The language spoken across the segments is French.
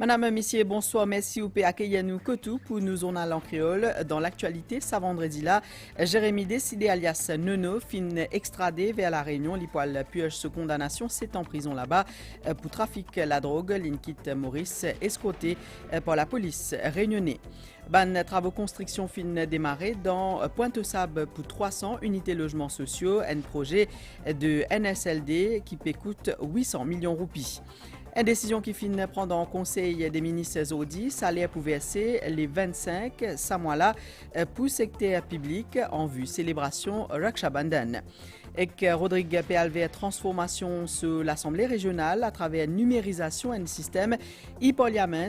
Madame, Messieurs, bonsoir. Merci ou accueillir nous Kotou pour nous on a en créole. Dans l'actualité, ça vendredi là, Jérémy Décidé alias Nono fin extradé vers la Réunion. L'Ipoil pioche sous condamnation, c'est en prison là-bas pour trafic la drogue. Linkit Maurice escorté par la police réunionnais. Ban travaux construction fin démarré dans Pointe-aux-Sables pour 300 unités logements sociaux. Un projet de NSLD qui coûte 800 millions de roupies. Une décision qui finit prendre en conseil des ministres Audi, salaire pour verser les 25 ça mois-là pour secteur public en vue célébration Rakshabandan. Et que Rodrigue PLV transformation sur l'Assemblée régionale à travers numérisation et un système e-parliament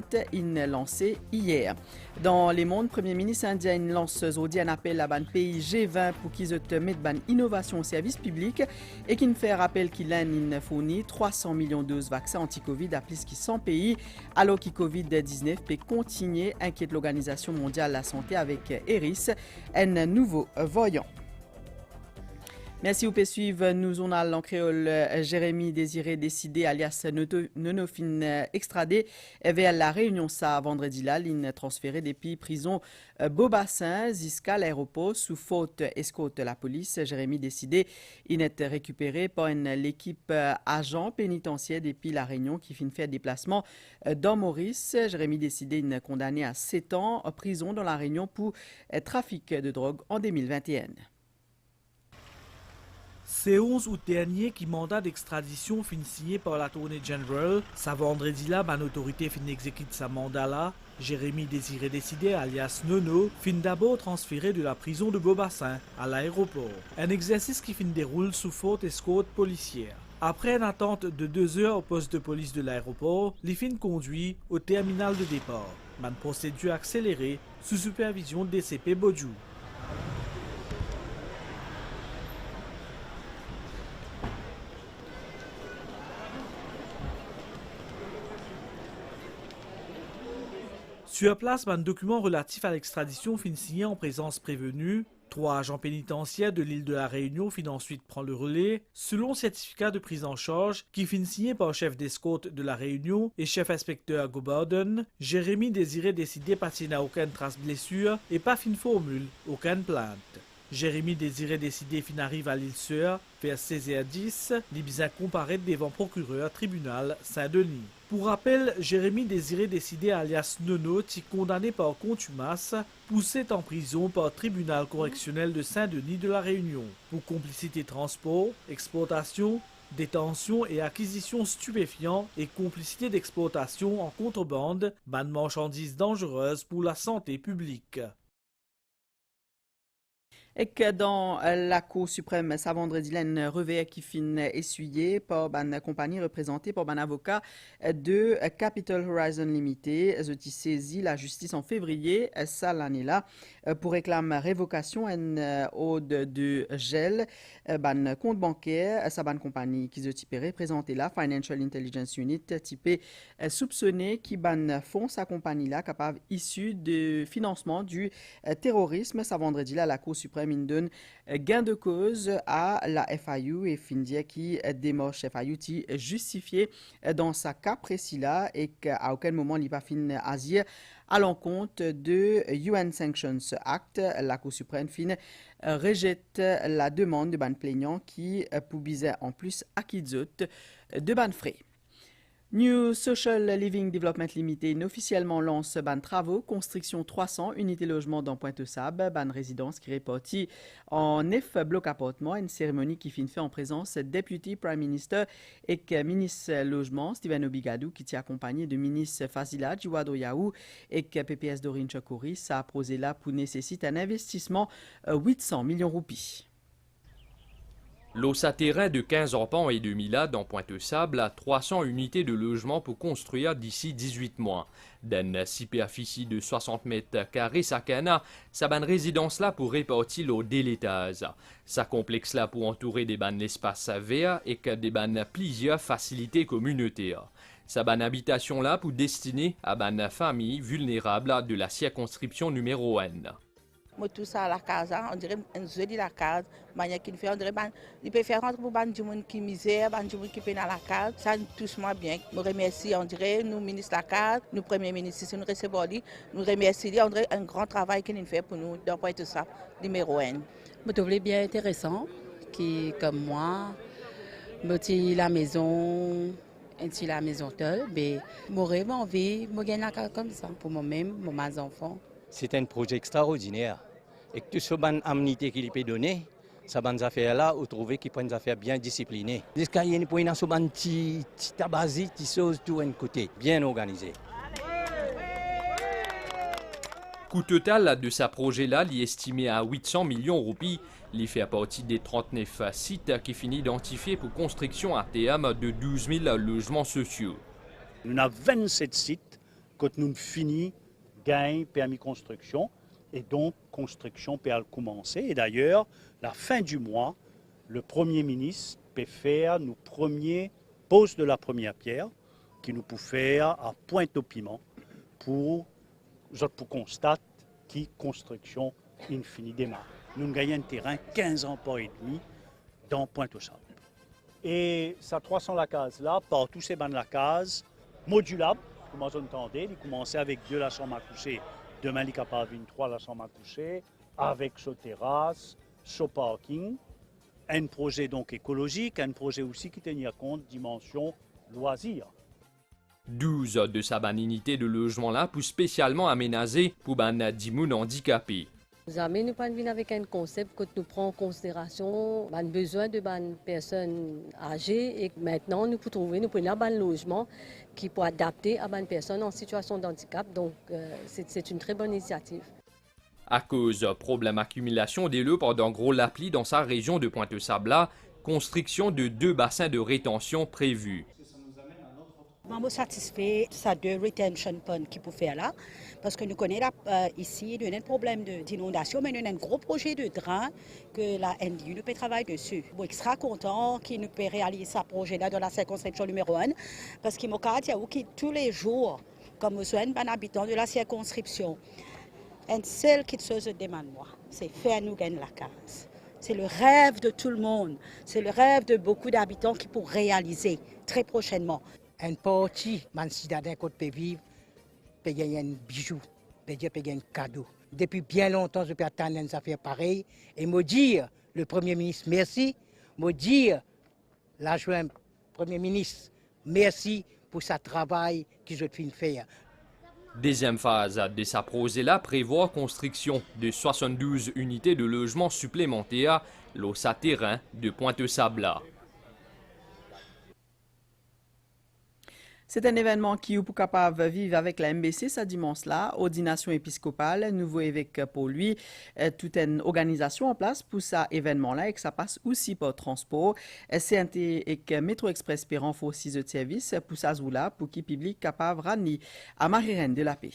lancé hier. Dans les mondes, Premier ministre indien lance aujourd'hui un appel à ban pays G20 pour qu'ils mettent ban innovation au service public et qui fait rappel qu'il a fourni 300 millions de doses vaccins anti-Covid à plus de 100 pays, alors que Covid-19 peut continuer inquiète l'Organisation mondiale de la santé avec ERIS, un nouveau voyant. Merci, vous pouvez suivre nous on a en créole Jérémy Désiré Décidé alias Nono fin extradé vers la Réunion ça vendredi là, ligne transférée depuis prison Beaubassin jusqu'à l'aéroport sous faute escorte la police. Jérémy Décidé il est récupéré par l'équipe agent pénitentiaire depuis la Réunion qui fin faire déplacement dans Maurice. Jérémy Décidé est condamné à 7 ans en prison dans la Réunion pour trafic de drogue en 2021. C'est 11 août dernier qui mandat d'extradition fin signé par l'Attorney General. Ça vendredi là, ban autorité fin exécute sa mandat là. Jérémy Désiré Décidé alias Nono fin d'abord transféré de la prison de Beaubassin à l'aéroport. Un exercice qui fin déroule sous faute escorte policière. Après une attente de 2 heures au poste de police de l'aéroport, les fin conduit au terminal de départ. Ban procédure accélérée sous supervision de DCP Bodjou. Sur place, un document relatif à l'extradition fin signé en présence prévenue. 3 agents pénitentiaires de l'île de la Réunion fin ensuite prend le relais, selon certificat de prise en charge qui fin signé par chef d'escorte de la Réunion et chef inspecteur Gobauden. Jérémy Désiré Décidé partie n'a aucune trace blessure et pas fin formule, aucune plainte. Jérémy Désiré Décidé fin arrive à l'île Sœur vers 16h10, les bien comparaître devant procureur tribunal Saint-Denis. Pour rappel, Jérémy Désiré Décidé alias Nono est condamné par contumace, poussé en prison par tribunal correctionnel de Saint-Denis de la Réunion pour complicité transport, exportation, détention et acquisition stupéfiants et complicité d'exportation en contrebande, ban de marchandises dangereuses pour la santé publique. Et que dans la Cour suprême, ça vendredi, un revers qui fin essuyé par une compagnie représentée par un avocat de Capital Horizon Limited. Je t'ai saisi la justice en février, ça l'année-là, pour réclamer révocation en ode de gel, ban compte bancaire, sa ban compagnie qui se représenté là, Financial Intelligence Unit, typé soupçonné qui ban fonds sa compagnie là, capable issue de financement du terrorisme. Ça vendredi là, la Cour suprême donne gain de cause à la FIU et Findia qui démarche FIU qui justifié dans sa cas précis là et qu'à aucun moment il va fin agir à l'encontre de UN Sanctions Act. La Cour suprême fin rejette la demande de ban plaignant qui poubisait en plus à Kidzot de ban frais. New Social Living Development Limited officiellement lance ban travaux, construction 300 unités logement dans Pointe-aux-Sables, ban résidence qui répartit en 9 blocs appartements, une cérémonie qui fin fait en présence Deputy Prime Minister et ministre logement Stephen Obigadou qui est accompagné de ministre Fazila Djiwado Yaou et PPS Dorine Chakori. Ça a posé là pour nécessiter un investissement 800 millions de roupies. L'OSA terrain de 15 arpents et demi là dans Pointe-aux-Sables a 300 unités de logement pour construire d'ici 18 mois. D'une superficie de 60 mètres carrés, Sakana, sa ban résidence là pour répartir l'eau délétage. Sa complexe là pour entourer des ban l'espace vert et que des ban plusieurs facilités communautaires. Sa ban habitation là pour destiner à ban famille vulnérable de la circonscription numéro 1. Moi, tout ça à la case, on dirait un jeu de la case, manière qu'il fait, on dirait, il peut faire rentrer pour du monde qui misère, du monde qui peine à la case, ça nous touche moi bien. Nous remercions, on dirait, nous, ministre de la case, nous, premier ministre, si nous recevons, nous remercions, on dirait un grand travail qu'il fait pour nous, d'après tout ça, numéro 1. Je trouve bien intéressant, qui, comme moi, me la maison, ainsi la maison seule, mais j'aurais envie de gagner la case comme ça, pour moi-même, pour mes enfants. C'est un projet extraordinaire. Et que tout ce ban amenité qu'il peut donner, ça ban affaires-là, vous trouvez qu'ils prennent des affaires bien disciplinées. Jusqu'à y a une pointe sur ban petit tabasi, petit chose tout un côté, bien organisé. Coût total de ce projet-là, estimé à 800 millions de roupies, il fait partie des 39 sites qui finissent identifiés pour construction à terme de 12 000 logements sociaux. Nous avons 27 sites que nous finissons gain permis construction et donc construction peut commencer. Et d'ailleurs, la fin du mois, le Premier ministre peut faire nos premiers poses de la première pierre qui nous peut faire à Pointe-au-Piment pour constater qui construction infinie démarre. Nous gagnons un terrain 15 ans par et demi dans Pointe-au-Sable. Et ça 300 la case là, par tous ces bandes la case, modulable. Comment vous entendez, il commençait avec 2 la chambre à coucher, demain il est capable de 3 la chambre à coucher, avec ce terrasse, ce parking, un projet donc écologique, un projet aussi qui tenait compte dimension loisir. 12 de sa unité de logement-là pour spécialement aménager pour les dimoun handicapés. Jamais nous pas venir avec un concept que nous prenons en considération les besoins de personnes âgées et maintenant nous pouvons trouver un logement qui peut adapter à une personne en situation de handicap. Donc c'est une très bonne initiative. À cause problème accumulation des lots pendant gros la pluie dans sa région de Pointe-Sabla, construction de 2 bassins de rétention prévus. Je suis satisfait de ça de retention pond qui peut faire là, parce que nous connaissons ici, nous avons un problème d'inondation, mais nous avons un gros projet de drain que la NDU peut travailler dessus. Je suis extra content qu'il nous peut réaliser ce projet-là dans la circonscription numéro 1, parce qu'il m'a dit que tous les jours, comme besoin d'un habitant de la circonscription, un seul qui se demande moi, c'est faire nous gagner la case. C'est le rêve de tout le monde, c'est le rêve de beaucoup d'habitants qui pourront réaliser très prochainement. Un parti, man citadin qu'on peut vivre, peut gagner un bijou, peut gagner un cadeau. Depuis bien longtemps, je peux attendre une affaire pareille et me dire, le Premier ministre, merci, me dire, l'adjoint Premier ministre, merci pour ce travail que je viens de faire. Deuxième phase de sa projet-là prévoit construction de 72 unités de logement supplémentaires au terrain de Pointe-Sabla. C'est un événement qui est capable de vivre avec la MBC ce dimanche-là, ordination épiscopale, nouveau évêque pour lui, toute une organisation en place pour ça événement-là et que ça passe aussi par transport. CNT et Métro Express peut renforcer ce service pour ça là pour qui public capable rani à Marie-Reine de la Paix.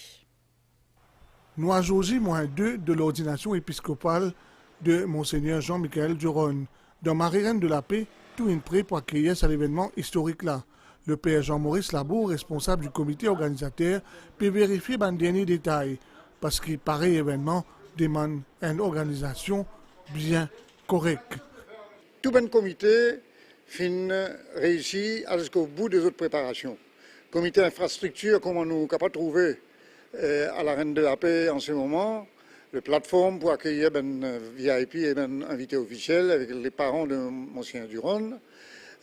Nous avons -2 de l'ordination épiscopale de Monseigneur Jean-Michel Duron. Dans Marie-Reine de la Paix, tout est prêt pour accueillir cet événement historique-là. Le père Jean-Maurice Labour, responsable du comité organisateur, peut vérifier les derniers détails parce que pareil événement demande une organisation bien correcte. Tout bon comité fin réussi jusqu'au bout des autres préparations. Comité infrastructure, comment nous sommes capables de trouver à la Reine de la Paix en ce moment, la plateforme pour accueillir ben VIP et ben invités officiels avec les parents de Monseigneur Duron.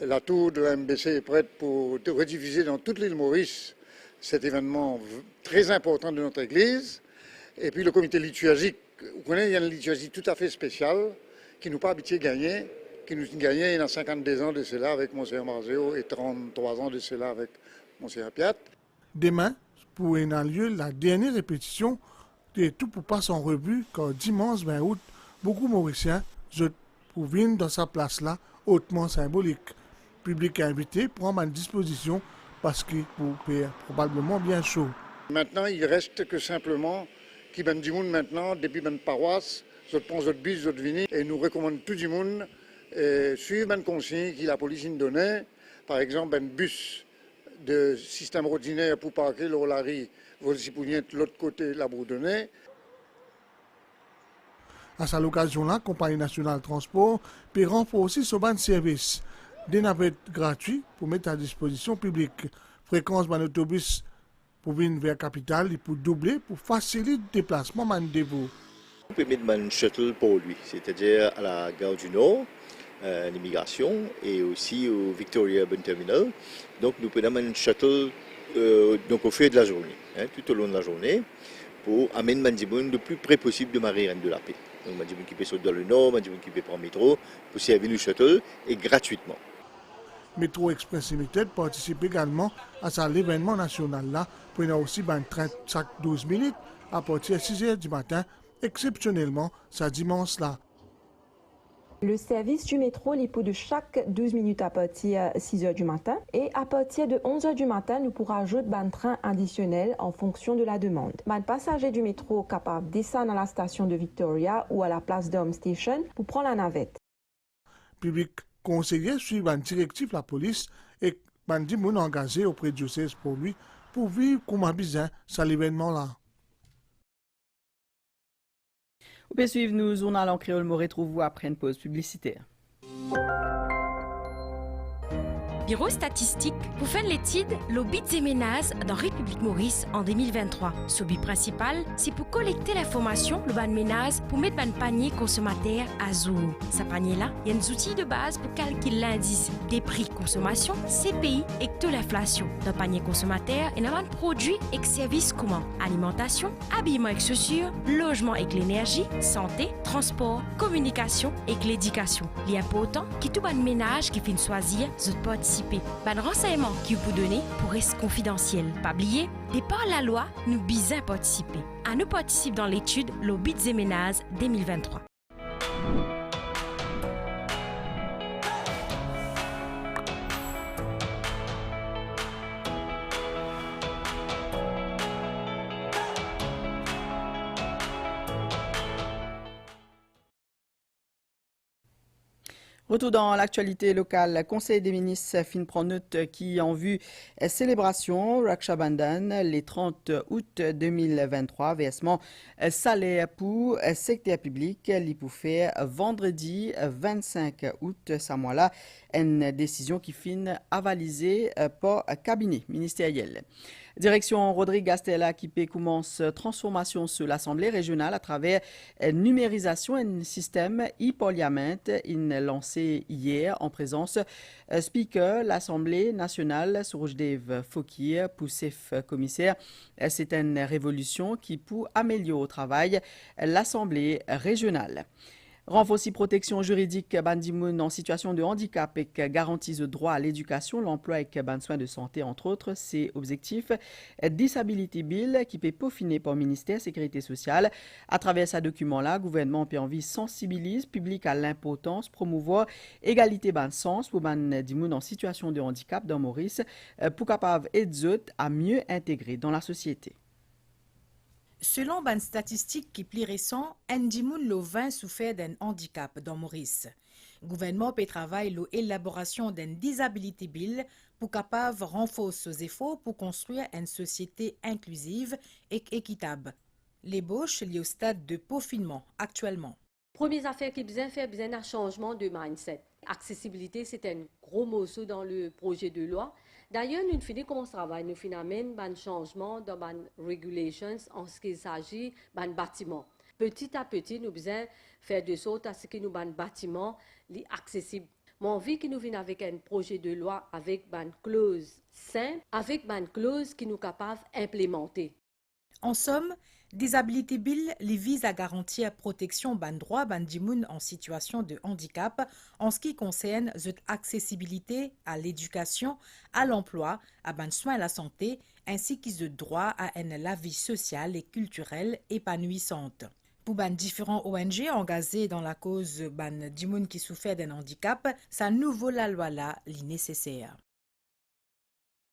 La tour de la MBC est prête pour rediffuser dans toute l'île Maurice cet événement très important de notre Église. Et puis le comité liturgique, vous connaissez, il y a une liturgie tout à fait spéciale qui nous pas habitué gagner, qui nous gagnait il y a 52 ans de cela avec Monseigneur Marzéo et 33 ans de cela avec Monseigneur Piat. Demain, pour avoir lieu la dernière répétition de tout pour passer en revue quand dimanche 20 août, beaucoup Mauriciens pour venir dans sa place là, hautement symbolique. Public invité prend à disposition parce qu'il peut probablement bien chaud. Maintenant, il reste que simplement qui ben du monde maintenant, depuis ben paroisse, je pense notre bus, notre vini, et nous recommande tout du monde suivre ben consigne que la police nous donnait, par exemple ben bus de système ordinaire pour parquer l'Olari, vous de l'autre côté de la Bourdonnais. À cette occasion-là, la Compagnie nationale de transport peut renforcer son ban de service. Des navettes gratuites pour mettre à disposition publique. Fréquence d'un autobus pour venir vers la capitale et pour doubler, pour faciliter le déplacement Mandévo. On peut mettre un shuttle pour lui, c'est-à-dire à la gare du Nord, l'immigration, et aussi au Victoria Urban Terminal. Donc nous pouvons mettre un shuttle donc au feu de la journée, tout au long de la journée, pour amener Mandimoun le plus près possible de Marie-Reine de la Paix. Donc Mandimoun qui peut sauter dans le Nord, Mandimoun qui peut prendre le métro, pour servir le shuttle, et gratuitement. Métro Express Limited participe également à l'événement national là, prenant aussi un train chaque 12 minutes à partir de 6 h du matin, exceptionnellement, ça dimanche là. Le service du métro est pour de chaque 12 minutes à partir de 6 h du matin et à partir de 11 h du matin, nous pourrons ajouter un train additionnel en fonction de la demande. Les passagers du métro capables de descendre à la station de Victoria ou à la place d'Home Station pour prendre la navette. Public conseiller suivre une directive la police et bandi moun engagé auprès du diocèse pour lui pour vivre comme un bizarre sur l'événement là. Vous pouvez suivre nous, journal en créole, me retrouve après une pause publicitaire. Bureau statistique pour faire l'étude l'obit des ménages dans République Maurice en 2023. Ce but principal, c'est pour collecter l'information le ban ménage pour mettre ban panier consommateur à jour. Ce panier-là, il y a des outils de base pour calculer l'indice des prix consommation, CPI et de l'inflation. Dans le panier consommateur, il y a un produit et services communs. Alimentation, habillement et chaussures, logement et l'énergie, santé, transport, communication et l'éducation. Il y a important que tout ban ménage qui finit choisir ce participer. Ban renseignement qui vous donner pour rester confidentiel. Pas oublier, de par la loi, nous bisons participer. À nous participer dans l'étude l'obit des ménages 2023. Retour dans l'actualité locale. Conseil des ministres fin prend note qui en vue célébration Raksha Bandhan les 30 août 2023 versement salaire pour secteur public li pour faire vendredi 25 août ce mois-là une décision qui fin avalisée par cabinet ministériel. Direction Rodrigue Gastella qui commence transformation sur l'Assemblée régionale à travers numérisation et système e-parliament lancé hier en présence speaker l'Assemblée nationale Sourjdev Fokir Poussef commissaire. C'est une révolution qui peut améliorer au travail l'Assemblée régionale. Renforcer protection juridique bandimoun en situation de handicap et garantise le droit à l'éducation, l'emploi et ban soins de santé entre autres, c'est objectif Disability Bill qui peut peaufiner par le ministère Sécurité sociale. À travers ce document-là, le gouvernement peut envie sensibilise public à l'importance promouvoir égalité ban sens pour bandimoun en situation de handicap dans Maurice pour capable aider à mieux intégrer dans la société. Selon une statistique qui est plus récente, Ndimoun le 20 souffert d'un handicap dans Maurice. Le gouvernement peut travailler l'élaboration d'un disability bill pour capable renforcer ses efforts pour construire une société inclusive et équitable. L'ébauche est au stade de peaufinement actuellement. Première affaire qui besoin faire besoin d'un changement de mindset. Accessibilité, c'est un gros morceau dans le projet de loi. D'ailleurs, nous finissons comment on travaille, nous finissons un changement dans les regulations en ce qui s'agit de bâtiments. Petit à petit, nous besoin faire de sorte à ce que nous un bâtiment accessible. Mon envie que nous venons avec un projet de loi avec une clause simple, avec une clause qui nous capable d'implémenter. En somme, Disability Bill les vise à garantir protection ban droit ban dimoun en situation de handicap en ce qui concerne l'accessibilité à l'éducation, à l'emploi, à ban soins à la santé, ainsi que le droit à la vie sociale et culturelle épanouissante. Pour ban différents ONG engagés dans la cause ban dimoun qui souffert d'un handicap, ça nous vaut la loi là, li nécessaire.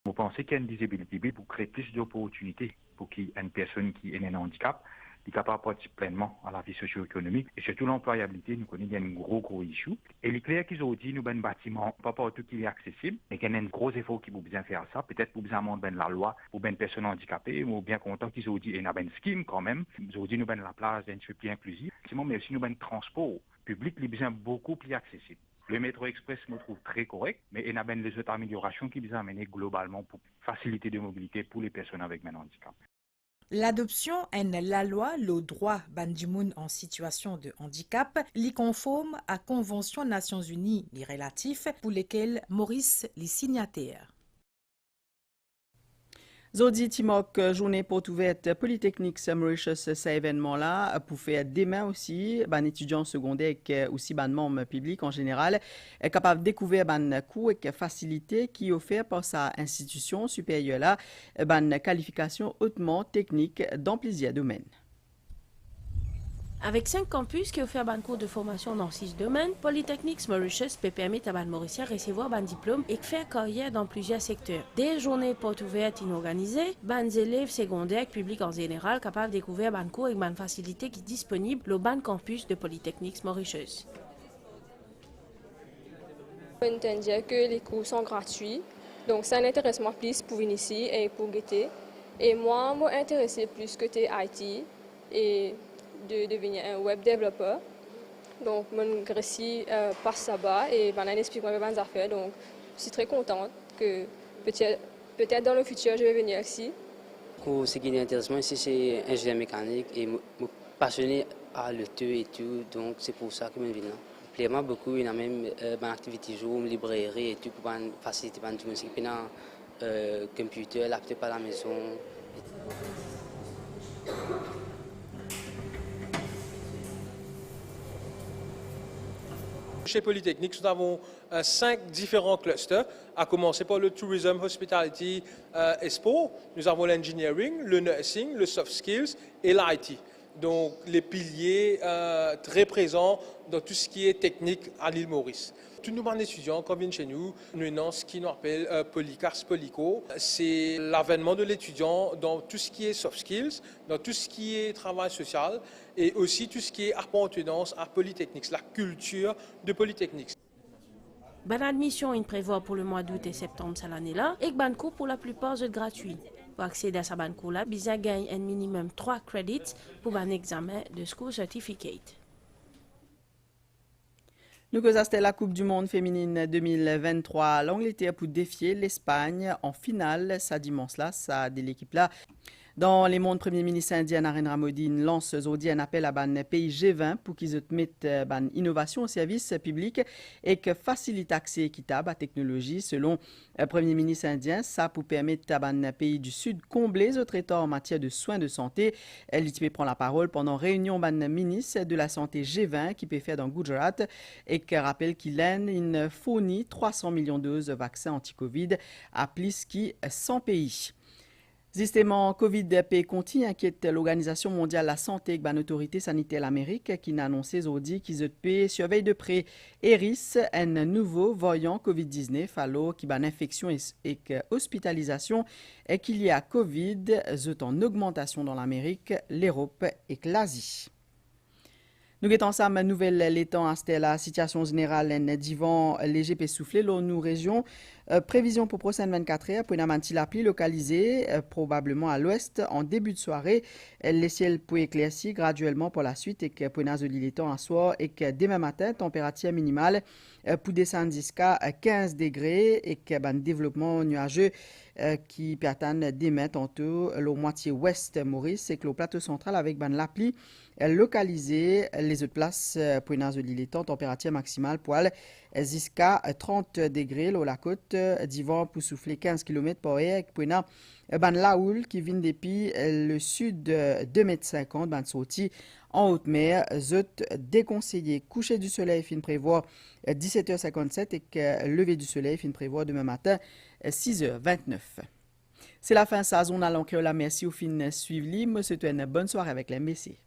Vous pensez qu'il y a une disability bill pour créer plus d'opportunités pour qu'une personne qui a un handicap est capable de participer pleinement à la vie socio-économique. Et surtout l'employabilité, nous connaissons un gros issue. Et les clairs qu'ils ont dit, nous avons un bâtiment, pas partout qui est accessible, mais qu'il y a un gros effort qui vous besoin faire ça. Peut-être pour besoin de la loi, pour une personne handicapée, ou bien content qu'ils ont dit, et nous avons une scheme quand même. Ils ont dit, nous avons la place d'un plus inclusif. Mais aussi nous avons un transport public qui est besoin beaucoup plus accessible. Le métro express me trouve très correct, mais il y a les autres améliorations qui sont amenées globalement pour faciliter la mobilité pour les personnes avec un handicap. L'adoption de la loi, le droit bandimoun en situation de handicap, l'y conforme à Convention Nations Unies les relatifs pour lesquels Maurice les signataires. Zodi Timok, journée porte ouverte Polytechnique Mauritius, cet événement-là, pour faire demain aussi, ban étudiants secondaires et aussi ban membres publics en général, est capable de découvrir ban cours et facilités qui offert par sa institution supérieure-là, ban qualification hautement technique dans plusieurs domaines. Avec 5 campus qui offrent un cours de formation dans 6 domaines, Polytechnique Mauritius peut permettre à les Mauriciens de recevoir un diplôme et de faire carrière dans plusieurs secteurs. Des journées portes ouvertes inorganisées, les élèves secondaires publics en général capables de découvrir un cours et une facilité qui est disponible au ban campus de Polytechnique Mauritius. On entend dire que les cours sont gratuits, donc ça intéresse moi plus pour venir ici et pour guetter. Et moi, je m'intéresse plus côté IT et de devenir un web développeur. Donc, mon Grécie passe là-bas et on explique moi mes affaires. Donc, je suis très contente que peut-être dans le futur, je vais venir ici. Ce qui est intéressant ici, c'est ingénieur mécanique et me passionné à l'auto et tout. Donc, c'est pour ça que je viens là. Plaît-moi beaucoup, il y a même une activité jour, une librairie et tout pour faciliter tout le monde. Il y a un computer, laptop à la maison. Chez Polytechnique, nous avons 5 différents clusters, à commencer par le tourism, hospitality et sport. Nous avons l'engineering, le nursing, le soft skills et l'IT. Donc les piliers très présents dans tout ce qui est technique à l'île Maurice. Tous nos étudiants, quand ils viennent chez nous, nous avons ce qu'on appelle Polycars Polyco. C'est l'avènement de l'étudiant dans tout ce qui est soft skills, dans tout ce qui est travail social et aussi tout ce qui est appartenance à Polytechnique, la culture de Polytechnique. Ban admission est prévue pour le mois d'août et septembre cette année-là et ban cours pour la plupart sont gratuits. Pour accéder à ce ban cours-là, besoin gagne un minimum 3 credits pour un examen de School Certificate. Nous que c'était la Coupe du Monde féminine 2023. L'Angleterre pour défier l'Espagne en finale, ça dimanche-là, ça de l'équipe-là. Dans les mondes, Premier ministre indien Narendra Modi lance aujourd'hui un appel à ban pays G20 pour qu'ils mettent ban innovation au service public et que facilite l'accès équitable à la technologie. Selon le Premier ministre indien, ça pour permettre à ban pays du Sud combler les autres états en matière de soins de santé. L'ITP prend la parole pendant réunion ban ministre de la santé G20 qui peut faire dans Gujarat et qui rappelle qu'il a une fournit 300 millions de doses de vaccins anti-Covid à plus de 100 pays. Justement, COVID continue inquiète l'Organisation mondiale de la santé et l'autorité sanitaire l'Amérique qui a annoncé aujourd'hui qu'ils surveillent de près ERIS, un nouveau variant COVID-19 alors qui a une infection et hospitalisation et qu'il y a COVID en augmentation dans l'Amérique, l'Europe et l'Asie. Nous sommes ensemble nouvelle l'étang à la situation générale en divan léger et soufflé dans nos régions. Prévision pour prochaine 24 heures pour une mantilapli localisée probablement à l'ouest en début de soirée. Les ciels pour éclaircir graduellement pour la suite et que pour une l'étang à soir et que demain matin température minimale pour descendre jusqu'à 15 degrés et que un développement nuageux qui peut atteindre demain tantôt la moitié ouest Maurice et que le plateau central avec l'appli localisé les autres places pour une l'étang température maximale pour aller jusqu'à 30 degrés la côte d'Ivan pour souffler 15 km par heure pour une laoul qui vient depuis le sud de 2,50 m ban sorti en haute mer zut déconseillé coucher du soleil fin prévoir 17h57 et que lever du soleil fin prévoir demain matin 6h29. C'est la fin de sa zone à l'encre. Merci au fin suivi. Moi, c'est une bonne soirée avec la MBC.